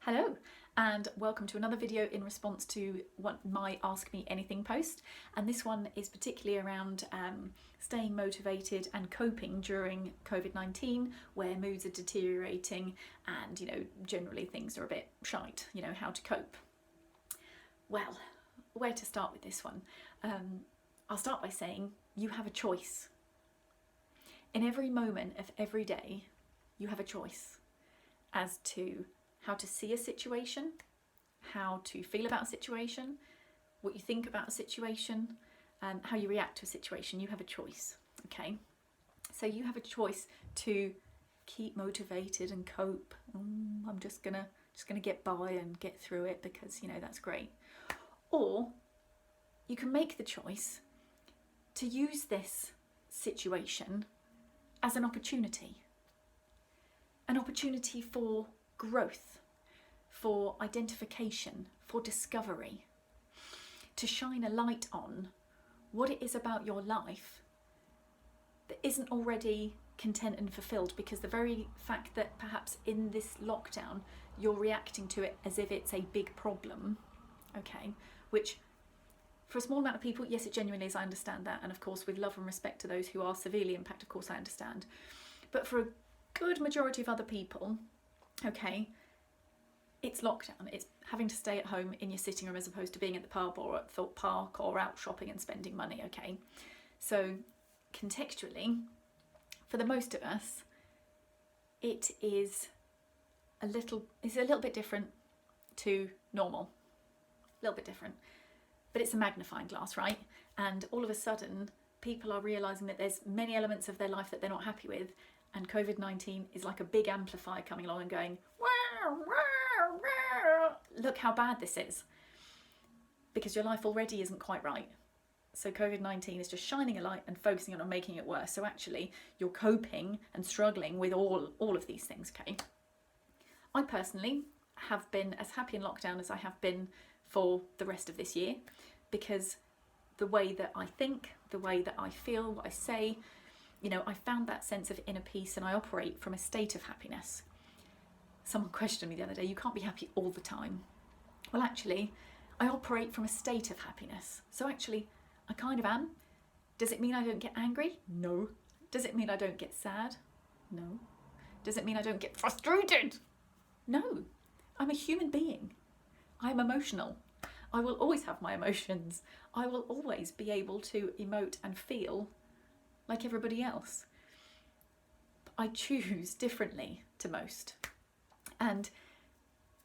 Hello and welcome to another video in response to my Ask Me Anything post, and this one is particularly around staying motivated and coping during Covid-19 where moods are deteriorating and generally things are a bit shite, how to cope. Well, where to start with this one? I'll start by saying you have a choice. In every moment of every day you have a choice as to how to see a situation, how to feel about a situation, what you think about a situation, how you react to a situation. You have a choice, okay? So you have a choice to keep motivated and cope. I'm just gonna get by and get through it because that's great. Or you can make the choice to use this situation as an opportunity for growth, for identification, for discovery, to shine a light on what it is about your life that isn't already content and fulfilled, because the very fact that perhaps in this lockdown you're reacting to it as if it's a big problem, okay, which for a small amount of people, yes, it genuinely is, I understand that, and of course with love and respect to those who are severely impacted, of course I understand, but for a good majority of other people, okay, it's lockdown, it's having to stay at home in your sitting room as opposed to being at the pub or at Thorpe Park or out shopping and spending money, okay? So contextually, for the most of us, it is a little bit different to normal, a little bit different, but it's a magnifying glass, right? And all of a sudden, people are realising that there's many elements of their life that they're not happy with, and Covid-19 is like a big amplifier coming along and going, wow, wow, wow, look how bad this is, because your life already isn't quite right. So Covid-19 is just shining a light and focusing on making it worse. So actually you're coping and struggling with all of these things, okay? I personally have been as happy in lockdown as I have been for the rest of this year, because the way that I think, the way that I feel, what I say, I found that sense of inner peace and I operate from a state of happiness. Someone questioned me the other day, you can't be happy all the time. Well, actually, I operate from a state of happiness. So actually, I kind of am. Does it mean I don't get angry? No. Does it mean I don't get sad? No. Does it mean I don't get frustrated? No. I'm a human being. I'm emotional. I will always have my emotions. I will always be able to emote and feel like everybody else. I choose differently to most. And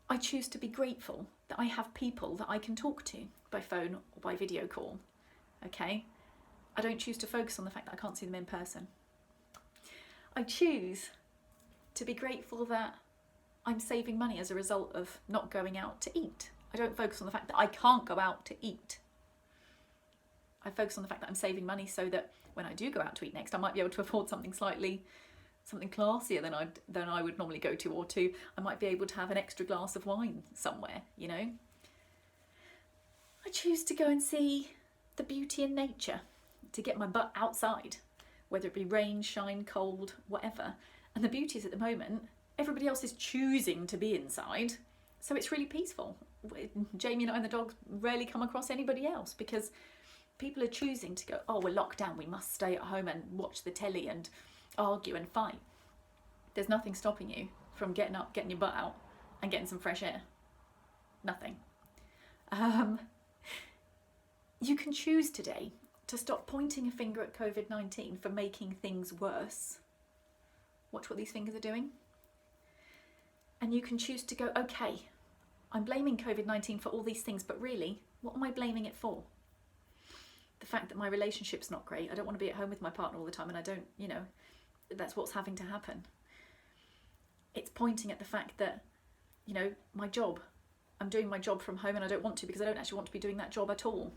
I choose to be grateful that I have people that I can talk to by phone or by video call, okay? I don't choose to focus on the fact that I can't see them in person. I choose to be grateful that I'm saving money as a result of not going out to eat. I don't focus on the fact that I can't go out to eat. I focus on the fact that I'm saving money so that when I do go out to eat next, I might be able to afford something classier than I would normally go to, or I might be able to have an extra glass of wine somewhere, I choose to go and see the beauty in nature, to get my butt outside, whether it be rain, shine, cold, whatever. And the beauty is at the moment, everybody else is choosing to be inside, so it's really peaceful. Jamie and I and the dogs rarely come across anybody else because people are choosing to go, oh, we're locked down, we must stay at home and watch the telly and argue and fight. There's nothing stopping you from getting up, getting your butt out and getting some fresh air. Nothing. You can choose today to stop pointing a finger at Covid-19 for making things worse. Watch what these fingers are doing. And you can choose to go, okay, I'm blaming Covid-19 for all these things, but really, what am I blaming it for? The fact that my relationship's not great, I don't want to be at home with my partner all the time, and I don't, that's what's having to happen. It's pointing at the fact that, my job, I'm doing my job from home and I don't want to because I don't actually want to be doing that job at all.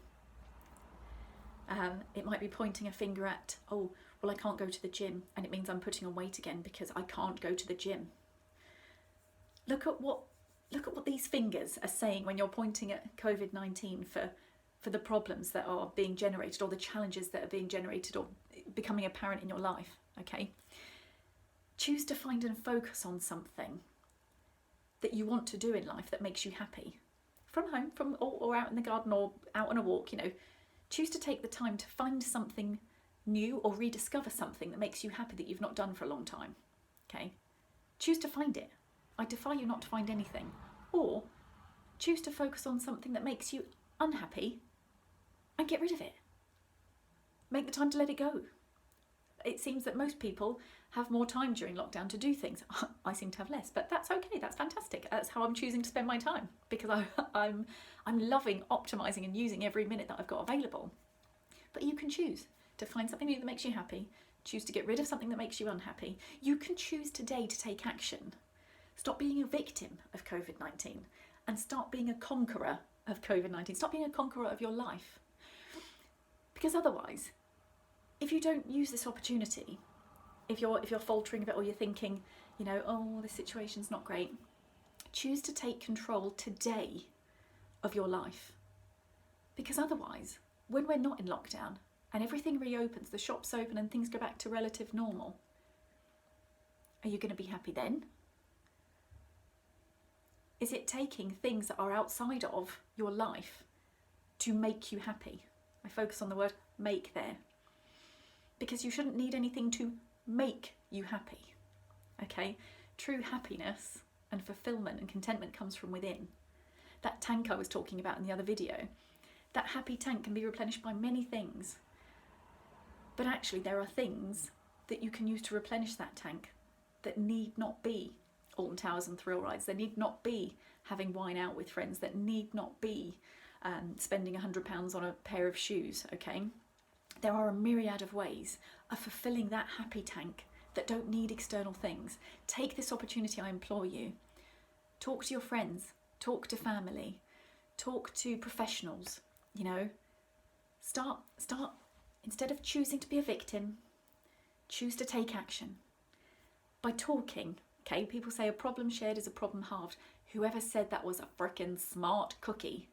It might be pointing a finger at, oh, well, I can't go to the gym and it means I'm putting on weight again because I can't go to the gym. Look at what these fingers are saying when you're pointing at Covid-19 for the problems that are being generated or the challenges that are being generated or becoming apparent in your life, okay? Choose to find and focus on something that that you want to do in life that makes you happy. From home, or out in the garden, or out on a walk, you know. Choose to take the time to find something new or rediscover something that makes you happy that you've not done for a long time. Okay? Choose to find it. I defy you not to find anything. Or choose to focus on something that makes you unhappy and get rid of it. Make the time to let it go. It seems that most people have more time during lockdown to do things. I seem to have less, but that's okay. That's fantastic. That's how I'm choosing to spend my time, because I'm loving optimizing and using every minute that I've got available. But you can choose to find something new that makes you happy. Choose to get rid of something that makes you unhappy. You can choose today to take action. Stop being a victim of Covid-19 and start being a conqueror of Covid-19. Stop being a conqueror of your life. Because otherwise, if you don't use this opportunity, if you're faltering a bit, or you're thinking, you know, oh, this situation's not great, choose to take control today of your life. Because otherwise, when we're not in lockdown and everything reopens, the shops open and things go back to relative normal, are you going to be happy then? Is it taking things that are outside of your life to make you happy? I focus on the word make there. Because you shouldn't need anything to make you happy. Okay? True happiness and fulfilment and contentment comes from within. That tank I was talking about in the other video, that happy tank can be replenished by many things. But actually there are things that you can use to replenish that tank that need not be Alton Towers and thrill rides. There need not be having wine out with friends. That need not be spending £100 on a pair of shoes, okay? There are a myriad of ways of fulfilling that happy tank that don't need external things. Take this opportunity, I implore you. Talk to your friends, talk to family, talk to professionals, you know. Start, instead of choosing to be a victim, choose to take action. By talking, okay, people say a problem shared is a problem halved. Whoever said that was a frickin' smart cookie.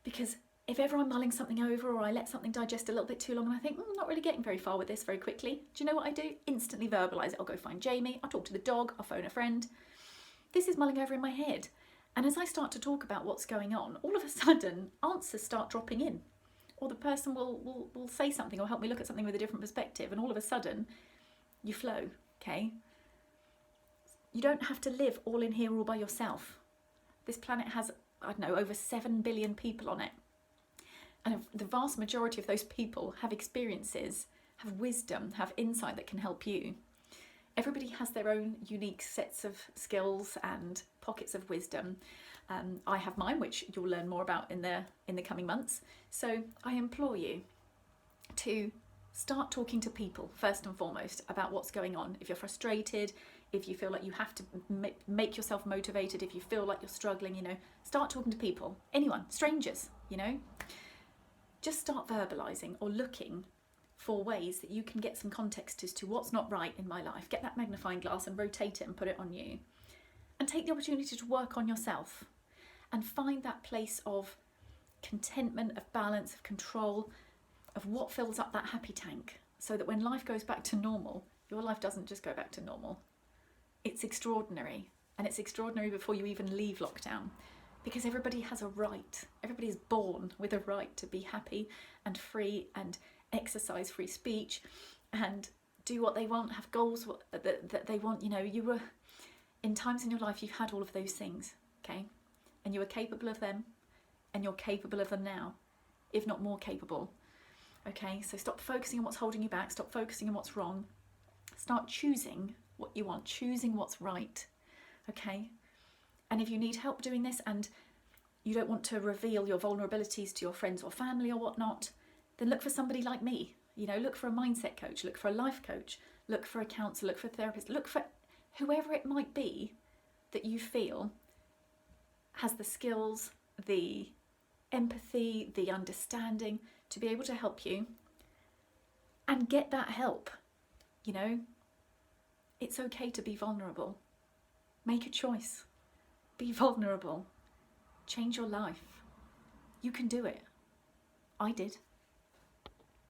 Because if ever I'm mulling something over, or I let something digest a little bit too long and I think, I'm not really getting very far with this very quickly, do you know what I do? Instantly verbalise it. I'll go find Jamie, I'll talk to the dog, I'll phone a friend. This is mulling over in my head. And as I start to talk about what's going on, all of a sudden answers start dropping in. Or the person will say something or help me look at something with a different perspective, and all of a sudden you flow, okay? You don't have to live all in here all by yourself. This planet has, I don't know, over 7 billion people on it. And the vast majority of those people have experiences, have wisdom, have insight that can help you. Everybody has their own unique sets of skills and pockets of wisdom. I have mine, which you'll learn more about in the coming months. So I implore you to start talking to people first and foremost about what's going on. If you're frustrated, if you feel like you have to make yourself motivated, if you feel like you're struggling, you know, start talking to people, anyone, strangers, you know. Just start verbalising or looking for ways that you can get some context as to what's not right in my life. Get that magnifying glass and rotate it and put it on you. And take the opportunity to work on yourself and find that place of contentment, of balance, of control, of what fills up that happy tank, so that when life goes back to normal, your life doesn't just go back to normal. It's extraordinary, and it's extraordinary before you even leave lockdown, because everybody has a right. Everybody is born with a right to be happy and free and exercise free speech and do what they want, have goals that they want. You know, you were, in times in your life, you've had all of those things, okay? And you were capable of them, and you're capable of them now, if not more capable. Okay, so stop focusing on what's holding you back, stop focusing on what's wrong, start choosing what you want, choosing what's right, okay? And if you need help doing this and you don't want to reveal your vulnerabilities to your friends or family or whatnot, then look for somebody like me. You know, look for a mindset coach, look for a life coach, look for a counsellor, look for a therapist, look for whoever it might be that you feel has the skills, the empathy, the understanding to be able to help you, and get that help. You know, it's okay to be vulnerable. Make a choice. Be vulnerable. Change your life. You can do it. I did.